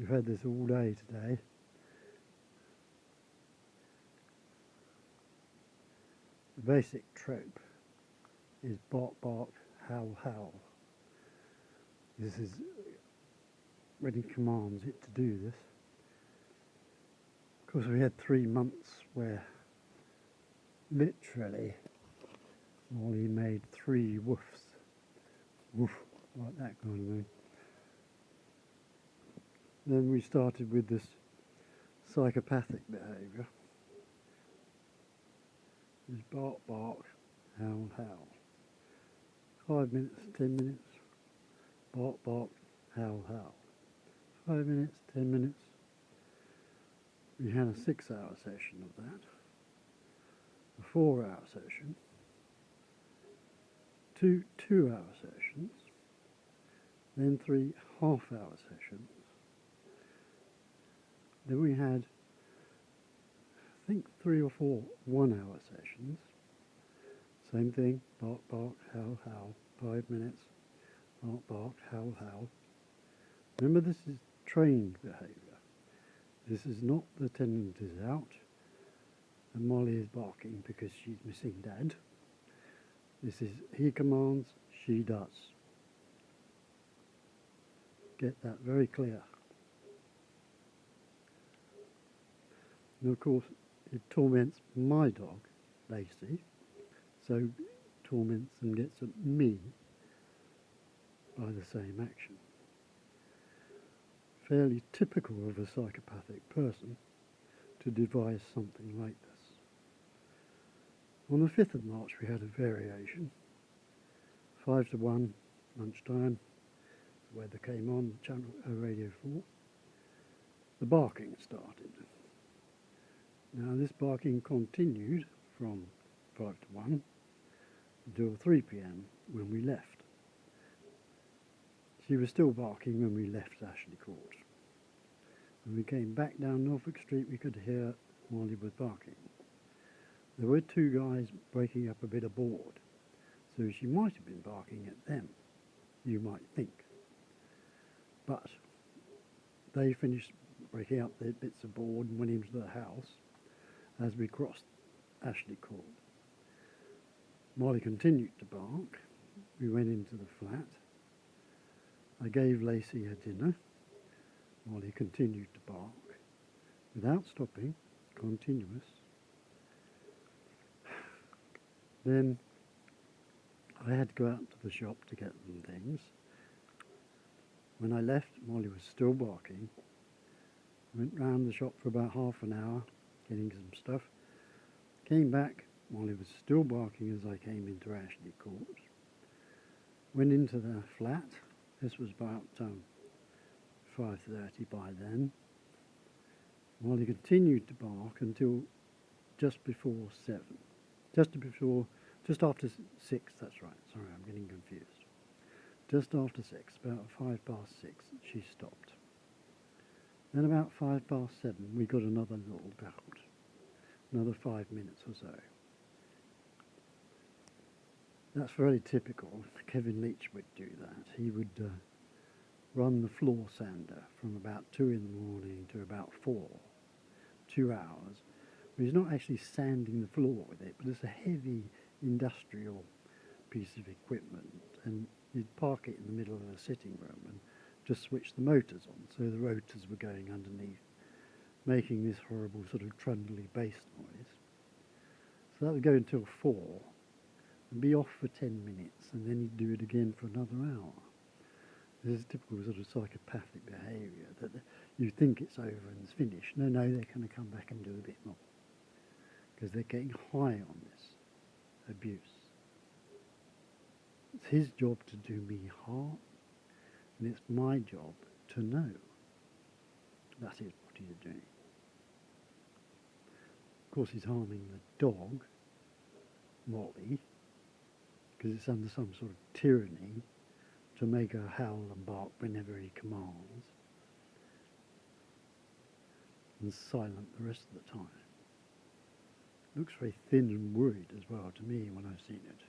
We've had this all day today. The basic trope is bark bark, howl howl. This is when he commands it to do this. Of course, we had 3 months where literally Molly made 3 woofs. Woof, like that kind of thing. Then we started with this psychopathic behaviour. This bark bark, howl howl. 5 minutes, 10 minutes, bark bark, howl howl. 5 minutes, 10 minutes. We had a 6-hour session of that, a 4-hour session, 2 2-hour sessions, then 3 half-hour sessions. Then we had, I think, 3 or 4 1-hour sessions. Same thing, bark bark, howl howl, 5 minutes, bark bark, howl howl. Remember, this is trained behaviour. This is not the tenant is out and Molly is barking because she's missing Dad. This is he commands, she does. Get that very clear. And of course, it torments my dog, Lacey, so torments and gets at me by the same action. Fairly typical of a psychopathic person to devise something like this. On the 5th of March we had a variation. 5 to 1, lunchtime, the weather came on, channel Radio 4. The barking started. Now this barking continued from 5 to 1 until 3 p.m. when we left. She was still barking when we left Ashley Court. When we came back down Norfolk Street, we could hear Molly was barking. There were 2 guys breaking up a bit of board, so she might have been barking at them, you might think. But they finished breaking up their bits of board and went into the house as we crossed Ashley Court. Molly continued to bark. We went into the flat. I gave Lacey her dinner. Molly continued to bark, without stopping, continuous. Then I had to go out to the shop to get them things. When I left, Molly was still barking. Went round the shop for about half an hour, getting some stuff. Came back, Molly was still barking as I came into Ashley Court. Went into the flat. This was about 5:30 by then. Molly continued to bark until just before 7. Just after 6, that's right. Sorry, I'm getting confused. Just after 6, about 6:05, she stopped. Then about 7:05, we got another little bout. Another 5 minutes or so. That's very typical. Kevin Leach would do that. He would run the floor sander from about 2 in the morning to about 4, 2 hours. But he's not actually sanding the floor with it, but it's a heavy industrial piece of equipment, and you'd park it in the middle of a sitting room and just switch the motors on, so the rotors were going underneath, making this horrible sort of trundly bass noise. So that would go until 4 and be off for 10 minutes, and then he'd do it again for another hour. This is typical sort of psychopathic behaviour, that you think it's over and it's finished. No, they're going to come back and do a bit more, because they're getting high on this abuse. It's his job to do me harm, and it's my job to know that is what he's doing. Of course, he's harming the dog, Molly, because it's under some sort of tyranny to make her howl and bark whenever he commands, and silent the rest of the time. Looks very thin and worried as well to me when I've seen it.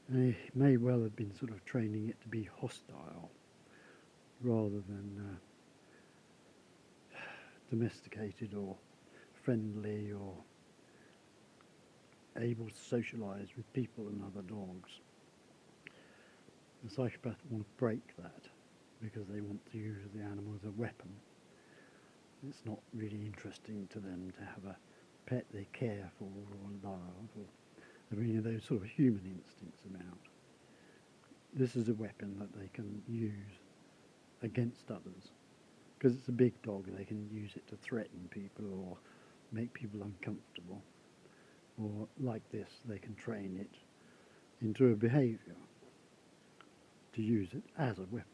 And he may well have been sort of training it to be hostile rather than domesticated or friendly or able to socialise with people and other dogs. The psychopath want to break that because they want to use the animal as a weapon. It's not really interesting to them to have a pet they care for or love or have any of those sort of human instincts about. This is a weapon that they can use against others. Because it's a big dog, they can use it to threaten people or make people uncomfortable. Or like this, they can train it into a behaviour to use it as a weapon.